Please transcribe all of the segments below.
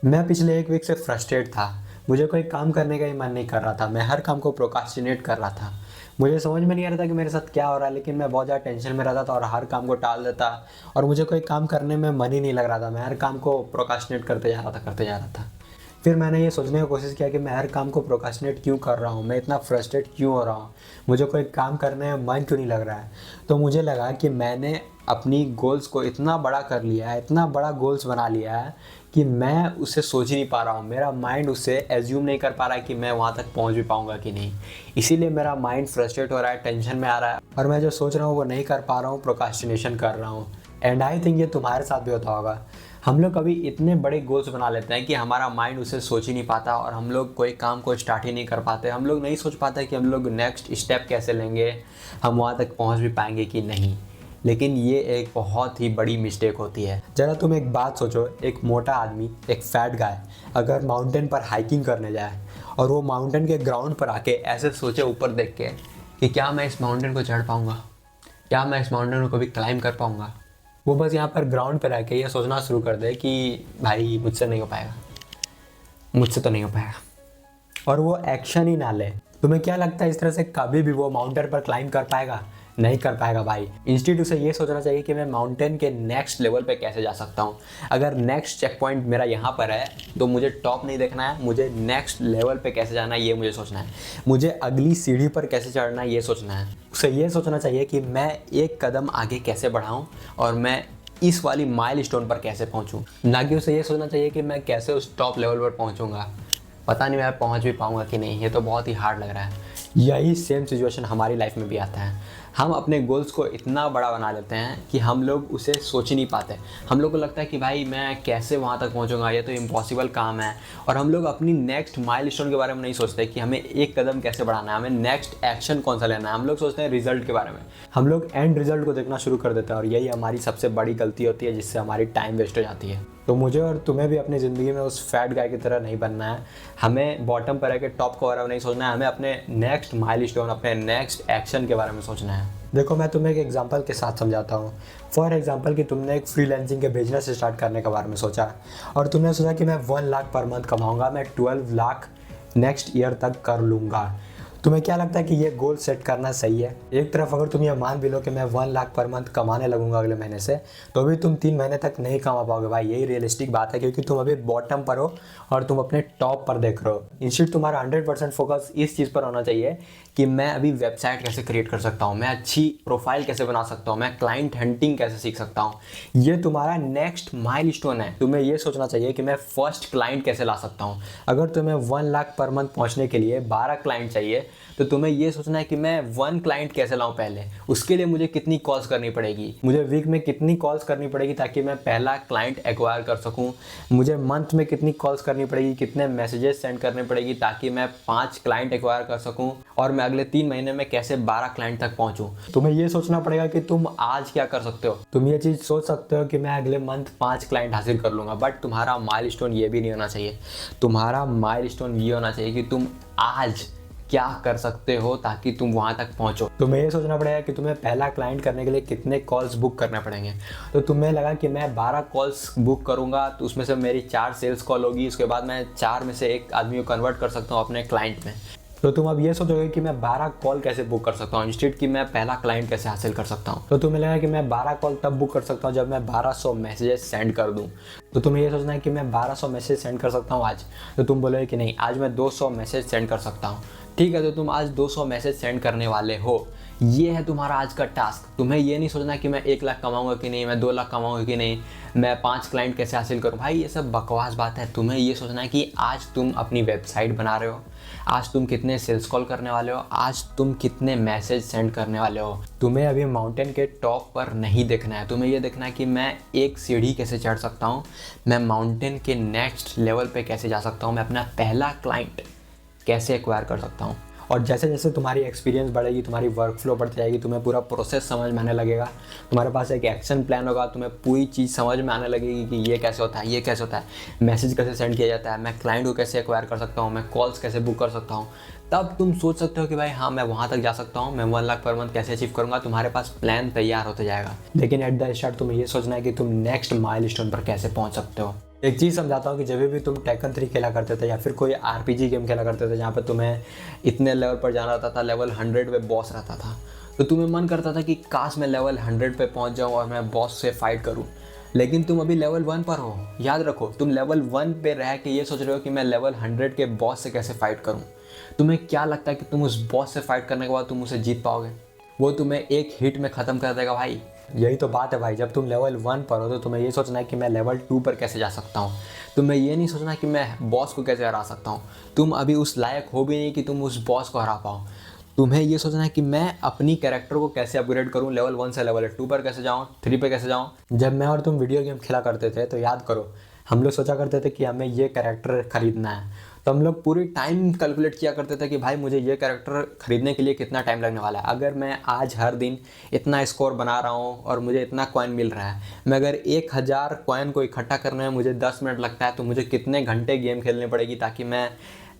मैं पिछले 1 वीक से फ्रस्ट्रेट था। मुझे कोई काम करने का ही मन नहीं कर रहा था। मैं हर काम को प्रोक्रास्टिनेट कर रहा था। मुझे समझ में नहीं आ रहा था कि मेरे साथ क्या हो रहा है, लेकिन मैं बहुत ज़्यादा टेंशन में रहता था और हर काम को टाल देता और मुझे कोई काम करने में मन ही नहीं लग रहा था। मैं हर काम को प्रोक्रास्टिनेट करते जा रहा था। फिर मैंने ये सोचने की कोशिश किया कि मैं हर काम को प्रोक्रास्टिनेट क्यों कर रहा हूँ, मैं इतना फ्रस्ट्रेट क्यों हो रहा हूँ, मुझे कोई काम करने में मन क्यों नहीं लग रहा है। तो मुझे लगा कि मैंने अपनी गोल्स को इतना बड़ा कर लिया है, इतना बड़ा गोल्स बना लिया है कि मैं उसे सोच ही नहीं पा रहा हूँ। मेरा माइंड उससे एज्यूम नहीं कर पा रहा है कि मैं वहाँ तक पहुँच भी पाऊँगा कि नहीं। इसीलिए मेरा माइंड फ्रस्ट्रेट हो रहा है, टेंशन में आ रहा है और मैं जो सोच रहा हूँ वो नहीं कर पा रहा हूँ, प्रोक्रास्टिनेशन कर रहा हूँ। एंड आई थिंक ये तुम्हारे साथ भी होता होगा। हम लोग कभी इतने बड़े गोल्स बना लेते हैं कि हमारा माइंड उसे सोच ही नहीं पाता और हम लोग कोई काम को स्टार्ट ही नहीं कर पाते। हम लोग नहीं सोच पाते कि हम लोग नेक्स्ट स्टेप कैसे लेंगे, हम वहाँ तक पहुँच भी पाएंगे कि नहीं। लेकिन ये एक बहुत ही बड़ी मिस्टेक होती है। ज़रा तुम एक बात सोचो, एक मोटा आदमी, एक फैट गाय अगर माउंटेन पर हाइकिंग करने जाए और वो माउंटेन के ग्राउंड पर आके ऐसे सोचे ऊपर देख के कि क्या मैं इस माउंटेन को चढ़ पाऊँगा, क्या मैं इस माउंटेन को कभी क्लाइंब कर पाऊँगा। वो बस यहाँ पर ग्राउंड पर आके ये सोचना शुरू कर दे कि भाई मुझसे नहीं हो पाएगा, मुझसे तो नहीं हो पाएगा, और वो एक्शन ही ना ले। तुम्हें क्या लगता है इस तरह से कभी भी वो माउंटेन पर क्लाइंब कर पाएगा? नहीं कर पाएगा भाई। इंस्टीट्यूट उसे ये सोचना चाहिए कि मैं माउंटेन के नेक्स्ट लेवल पे कैसे जा सकता हूँ। अगर नेक्स्ट चेक पॉइंट मेरा यहाँ पर है तो मुझे टॉप नहीं देखना है, मुझे नेक्स्ट लेवल पे कैसे जाना है ये मुझे सोचना है, मुझे अगली सीढ़ी पर कैसे चढ़ना है ये सोचना है। उसे ये सोचना चाहिए कि मैं एक कदम आगे कैसे बढ़ाऊँ और मैं इस वाली माइलस्टोन पर कैसे पहुँचूँ। ना कि उसे ये सोचना चाहिए कि मैं कैसे उस टॉप लेवल पर पहुँचूँगा, पता नहीं मैं पहुँच भी पाऊँगा कि नहीं, ये तो बहुत ही हार्ड लग रहा है। यही सेम सिचुएशन हमारी लाइफ में भी आता है। हम अपने गोल्स को इतना बड़ा बना लेते हैं कि हम लोग उसे सोच ही नहीं पाते। हम लोग को लगता है कि भाई मैं कैसे वहाँ तक पहुँचूंगा, ये तो इम्पॉसिबल काम है। और हम लोग अपनी नेक्स्ट माइलस्टोन के बारे में नहीं सोचते कि हमें एक कदम कैसे बढ़ाना है, हमें नेक्स्ट एक्शन कौन सा लेना है। हम लोग सोचते हैं रिजल्ट के बारे में। हम लोग एंड रिजल्ट को देखना शुरू कर देते हैं और यही हमारी सबसे बड़ी गलती होती है, जिससे हमारी टाइम वेस्ट हो जाती है। तो मुझे और तुम्हें भी अपनी ज़िंदगी में उस फैट गाय की तरह नहीं बनना है। हमें बॉटम पर रह के टॉप के बारे में नहीं सोचना है, हमें अपने नेक्स्ट माइलस्टोन, अपने नेक्स्ट एक्शन के बारे में सोचना है। देखो मैं तुम्हें एक एग्जांपल के साथ समझाता हूँ। फॉर एग्जांपल कि तुमने एक फ्रीलांसिंग के बिजनेस स्टार्ट करने के बारे में सोचा और तुमने सोचा कि मैं 1 लाख पर मंथ कमाऊँगा, मैं 12 लाख नेक्स्ट ईयर तक कर लूँगा। तुम्हें क्या लगता है कि ये गोल सेट करना सही है? एक तरफ अगर तुम ये मान भी लो कि मैं 1 लाख पर मंथ कमाने लगूंगा अगले महीने से, तो भी तुम 3 महीने तक नहीं कमा पाओगे भाई। यही रियलिस्टिक बात है, क्योंकि तुम अभी बॉटम पर हो और तुम अपने टॉप पर देख रहे हो। इंस्टीट्यूट तुम्हारा 100% फोकस इस चीज़ पर होना चाहिए कि मैं अभी वेबसाइट कैसे क्रिएट कर सकता हूँ, मैं अच्छी प्रोफाइल कैसे बना सकता हूँ, मैं क्लाइंट हंटिंग कैसे सीख सकता हूँ। ये तुम्हारा नेक्स्ट माइलस्टोन है। तुम्हें ये सोचना चाहिए कि मैं फर्स्ट क्लाइंट कैसे ला सकता हूँ। अगर तुम्हें 1 लाख पर मंथ पहुँचने के लिए 12 क्लाइंट चाहिए, तो तुम्हें ये सोचना है कि मैं 1 क्लाइंट कैसे लाऊं। पहले उसके लिए मुझे कितनी कॉल्स करनी पड़ेगी, मुझे वीक में कितनी कॉल्स करनी पड़ेगी ताकि मैं पहला क्लाइंट एक्वायर कर सकूं, मुझे मंथ में कितनी कॉल्स करनी पड़ेगी, कितने मैसेजेस सेंड करने पड़ेगी ताकि मैं 5 क्लाइंट एक्वायर कर सकूं, और मैं अगले 3 महीने में कैसे 12 क्लाइंट तक पहुंचूं। तुम्हें ये सोचना पड़ेगा कि तुम आज क्या कर सकते हो। तुम ये चीज़ सोच सकते हो कि मैं अगले मंथ 5 क्लाइंट हासिल कर लूँगा, बट तुम्हारा माइलस्टोन ये भी नहीं होना चाहिए। तुम्हारा माइलस्टोन ये होना चाहिए कि तुम आज क्या कर सकते हो ताकि तुम वहां तक पहुंचो। तुम्हें ये सोचना पड़ेगा कि तुम्हें पहला क्लाइंट करने के लिए कितने कॉल्स बुक करने पड़ेंगे। तो तुम्हें लगा कि मैं 12 कॉल्स बुक करूंगा तो उसमें से मेरी 4 सेल्स कॉल होगी, उसके बाद मैं 4 में से 1 आदमी को कन्वर्ट कर सकता हूँ अपने क्लाइंट में। तो तुम अब ये सोचोगे कि मैं 12 कॉल कैसे बुक कर सकता हूँ इंस्टेड कि मैं पहला क्लाइंट कैसे हासिल कर सकता हूँ। तो तुम्हें लगा कि मैं 12 कॉल तब बुक कर सकता हूँ जब मैं 1200 मैसेजेस सेंड कर दूँ। तो तुम्हें ये सोचना है कि मैं 1200 मैसेज सेंड कर सकता हूँ आज। तो तुम बोलोगे कि नहीं, आज मैं 200 मैसेज सेंड कर सकता हूँ। ठीक है, तो तुम आज 200 मैसेज सेंड करने वाले हो। ये है तुम्हारा आज का टास्क। तुम्हें ये नहीं सोचना कि मैं 1 लाख कमाऊंगा कि नहीं, मैं 2 लाख कमाऊंगा कि नहीं, मैं 5 क्लाइंट कैसे हासिल करूं। भाई ये सब बकवास बात है। तुम्हें ये सोचना है कि आज तुम अपनी वेबसाइट बना रहे हो, आज तुम कितने सेल्स कॉल करने वाले हो, आज तुम कितने मैसेज सेंड करने वाले हो। तुम्हें अभी माउंटेन के टॉप पर नहीं देखना है। तुम्हें ये देखना है कि मैं एक सीढ़ी कैसे चढ़ सकता हूँ, मैं माउंटेन के नेक्स्ट लेवल पे कैसे जा सकता हूँ, मैं अपना पहला क्लाइंट कैसे एक्वायर कर सकता हूँ। और जैसे जैसे तुम्हारी एक्सपीरियंस बढ़ेगी, तुम्हारी वर्क फ्लो बढ़ती जाएगी, तुम्हें पूरा प्रोसेस समझ में आने लगेगा, तुम्हारे पास एक एक्शन प्लान होगा, तुम्हें पूरी चीज़ समझ में आने लगेगी कि ये कैसे होता है, ये कैसे होता है, मैसेज कैसे सेंड किया जाता है, मैं क्लाइंट को कैसे एक्वायर कर सकता हूँ, मैं कॉल्स कैसे बुक कर सकता हूँ। तब तुम सोच सकते हो कि भाई हाँ मैं वहाँ तक जा सकता हूँ, मैं 1 लाख पर मंथ कैसे अचीव करूँगा। तुम्हारे पास प्लान तैयार होते जाएगा। लेकिन एट द स्टार्ट तुम्हें ये सोचना है कि तुम नेक्स्ट माइलस्टोन पर कैसे पहुँच सकते हो। एक चीज़ समझाता हूँ कि जब भी तुम टेकन 3 खेला करते थे या फिर कोई आरपीजी गेम खेला करते थे जहाँ पर तुम्हें इतने लेवल पर जाना रहता था, लेवल 100 पे बॉस रहता था, तो तुम्हें मन करता था कि काश मैं लेवल 100 पे पहुँच जाऊँ और मैं बॉस से फाइट करूँ। लेकिन तुम अभी लेवल 1 पर हो। याद रखो, तुम लेवल 1 पे रह के ये सोच रहे हो कि मैं लेवल 100 के बॉस से कैसे फाइट करूँ। तुम्हें क्या लगता है कि तुम उस बॉस से फाइट करने के बाद तुम उसे जीत पाओगे? वो तुम्हें एक हिट में ख़त्म कर देगा भाई। यही तो बात है भाई, जब तुम लेवल 1 पर हो तो तुम्हें ये सोचना है कि मैं लेवल 2 पर कैसे जा सकता हूँ। तुम्हें ये नहीं सोचना कि मैं बॉस को कैसे हरा सकता हूँ। तुम अभी उस लायक हो भी नहीं कि तुम उस बॉस को हरा पाओ। तुम्हें ये सोचना है कि मैं अपनी कैरेक्टर को कैसे अपग्रेड करूँ, लेवल 1 से लेवल 2 पर कैसे जाऊँ, 3 पर कैसे जाऊँ। जब मैं और तुम वीडियो गेम खेला करते थे तो याद करो, हम लोग सोचा करते थे कि हमें ये कैरेक्टर खरीदना है, तो हम लोग पूरी टाइम कैलकुलेट किया करते थे कि भाई मुझे ये कैरेक्टर खरीदने के लिए कितना टाइम लगने वाला है। अगर मैं आज हर दिन इतना स्कोर बना रहा हूँ और मुझे इतना कॉइन मिल रहा है, मैं अगर 1000 कॉइन को इकट्ठा करने में मुझे 10 मिनट लगता है, तो मुझे कितने घंटे गेम खेलने पड़ेगी ताकि मैं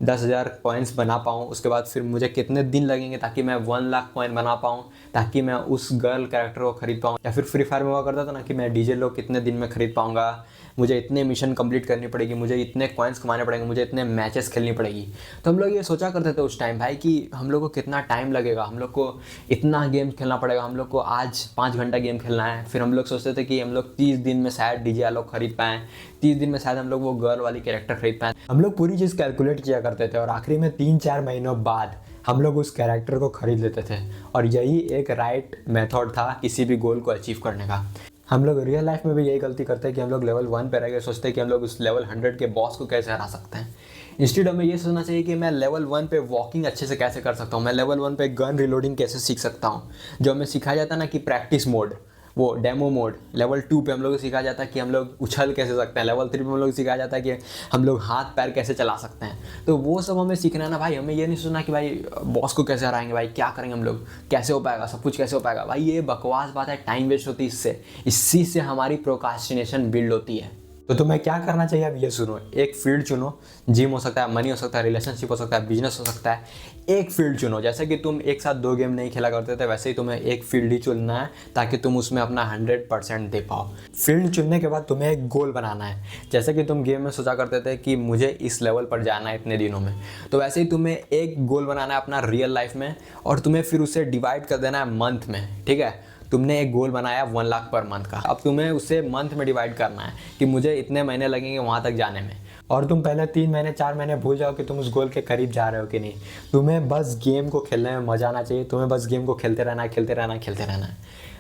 10,000 कॉइन्स बना पाऊँ। उसके बाद फिर मुझे कितने दिन लगेंगे ताकि मैं 1 लाख कॉइन बना पाऊँ, ताकि मैं उस गर्ल कैरेक्टर को खरीद पाऊँ। या फिर फ्री फायर में हुआ करता था ना कि मैं डीजे लोग कितने दिन में खरीद पाऊँगा, मुझे इतने मिशन कंप्लीट करनी पड़ेगी, मुझे इतने कॉइन्स कमाने पड़ेंगे, मुझे इतने मैचेस खेलनी पड़ेगी। तो हम लोग ये सोचा करते थे उस टाइम भाई कि हम लोग को कितना टाइम लगेगा, हम लोग को इतना गेम खेलना पड़ेगा, हम लोग को आज 5 घंटा गेम खेलना है। फिर हम लोग सोचते थे कि हम लोग 30 दिन में शायद डीजे लोग खरीद पाएँ, 30 दिन में शायद हम लोग वो गर्ल वाली कैरेक्टर खरीद पाएँ। हम लोग पूरी चीज़ कैलकुलेट किया करते थे और आखिरी में 3-4 महीनों बाद हम लोग उस कैरेक्टर को खरीद लेते थे। और यही एक राइट मेथड था किसी भी गोल को अचीव करने का। हम लोग रियल लाइफ में भी यही गलती करते हैं कि हम लोग लेवल 1 पे रह गए, सोचते हैं कि हम लोग उस लेवल 100 के बॉस को कैसे हरा सकते हैं। इंस्टेड हमें ये सोचना चाहिए कि मैं लेवल 1 पे वॉकिंग अच्छे से कैसे कर सकता हूँ, मैं लेवल 1 पे गन रिलोडिंग कैसे सीख सकता हूँ। जो हमें सिखाया जाता है ना कि प्रैक्टिस मोड, वो डेमो मोड, लेवल 2 पे हम लोग को सिखाया जाता है कि हम लोग उछल कैसे सकते हैं, लेवल 3 पे हम लोग सिखाया जाता है कि हम लोग हाथ पैर कैसे चला सकते हैं। तो वो सब हमें सीखना है ना भाई। हमें ये नहीं सोचना कि भाई बॉस को कैसे हराएंगे, भाई क्या करेंगे हम लोग, कैसे हो पाएगा, सब कुछ कैसे हो पाएगा। भाई ये बकवास बात है, टाइम वेस्ट होती है इससे। इसी से हमारी प्रोक्रास्टिनेशन बिल्ड होती है। तो तुम्हें क्या करना चाहिए अब ये सुनो, एक फील्ड चुनो। जिम हो सकता है, मनी हो सकता है, रिलेशनशिप हो सकता है, बिजनेस हो सकता है। एक फील्ड चुनो। जैसे कि तुम एक साथ 2 गेम नहीं खेला करते थे, वैसे ही तुम्हें एक फील्ड ही चुनना है ताकि तुम उसमें अपना 100% दे पाओ। फील्ड चुनने के बाद तुम्हें एक गोल बनाना है। जैसे कि तुम गेम में सोचा करते थे कि मुझे इस लेवल पर जाना है इतने दिनों में, तो वैसे ही तुम्हें एक गोल बनाना है अपना रियल लाइफ में, और तुम्हें फिर उसे डिवाइड कर देना है मंथ में। ठीक है, तुमने एक गोल बनाया 1 लाख पर मंथ का, अब तुम्हें उसे मंथ में डिवाइड करना है कि मुझे इतने महीने लगेंगे वहाँ तक जाने में। और तुम पहले 3 महीने 4 महीने भूल जाओ कि तुम उस गोल के करीब जा रहे हो कि नहीं। तुम्हें बस गेम को खेलने में मजा आना चाहिए, तुम्हें बस गेम को खेलते रहना है, खेलते रहना है, खेलते रहना है।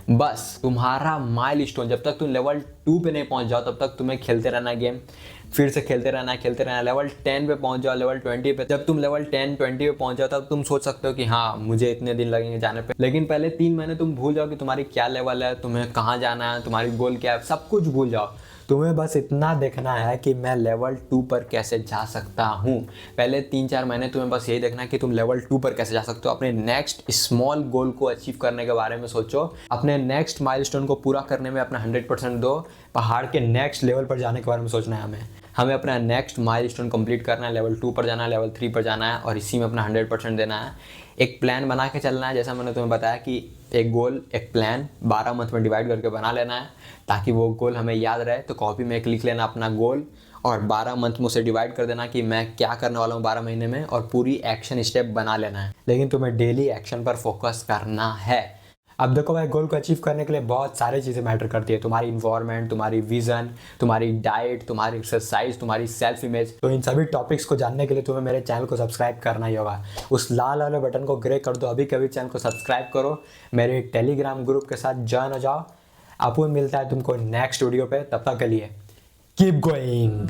बस तुम्हारा माइलस्टोन, जब तक तुम लेवल 2 पे नहीं पहुंच जाओ तब तक तुम्हें खेलते रहना है गेम, फिर से खेलते रहना है, खेलते रहना है। लेवल 10 पे पहुंच जाओ, लेवल 20 पे, जब तुम लेवल 10-20 पे पहुंच जाओ तब तुम सोच सकते हो कि हाँ मुझे इतने दिन लगेंगे जाने पे। लेकिन पहले 3 महीने तुम भूल जाओ कि तुम्हारी क्या लेवल है, तुम्हें कहाँ जाना है, तुम्हारी गोल क्या है, सब कुछ भूल जाओ। तुम्हें बस इतना देखना है कि मैं लेवल 2 पर कैसे जा सकता हूँ। पहले 3-4 महीने तुम्हें बस यही देखना है कि तुम लेवल 2 पर कैसे जा सकते हो। अपने नेक्स्ट स्मॉल गोल को अचीव करने के बारे में सोचो, अपने नेक्स्ट माइलस्टोन को पूरा करने में अपना 100% दो। पहाड़ के नेक्स्ट लेवल पर जाने के बारे में सोचना है हमें अपना नेक्स्ट माइलस्टोन कंप्लीट करना है, लेवल 2 पर जाना है, लेवल 3 पर जाना है, और इसी में अपना 100% देना है। एक प्लान बना के चलना है, जैसा मैंने तुम्हें बताया कि एक गोल, एक प्लान 12 मंथ में डिवाइड करके बना लेना है ताकि वो गोल हमें याद रहे। तो कॉपी में एक लिख लेना अपना गोल और 12 मंथ में उसे डिवाइड कर देना कि मैं क्या करने वाला हूँ 12 महीने में, और पूरी एक्शन स्टेप बना लेना है। लेकिन तुम्हें डेली एक्शन पर फोकस करना है। अब देखो भाई, गोल को अचीव करने के लिए बहुत सारी चीज़ें मैटर करती है। तुम्हारी इन्वायरमेंट, तुम्हारी विजन, तुम्हारी डाइट, तुम्हारी एक्सरसाइज, तुम्हारी सेल्फ इमेज। तो इन सभी टॉपिक्स को जानने के लिए तुम्हें मेरे चैनल को सब्सक्राइब करना ही होगा। उस लाल वाले बटन को ग्रे कर दो, अभी कभी चैनल को सब्सक्राइब करो, मेरे टेलीग्राम ग्रुप के साथ ज्वाइन हो जाओ। अपन मिलता है तुमको नेक्स्ट वीडियो पे, तब तक के लिए कीप गोइंग।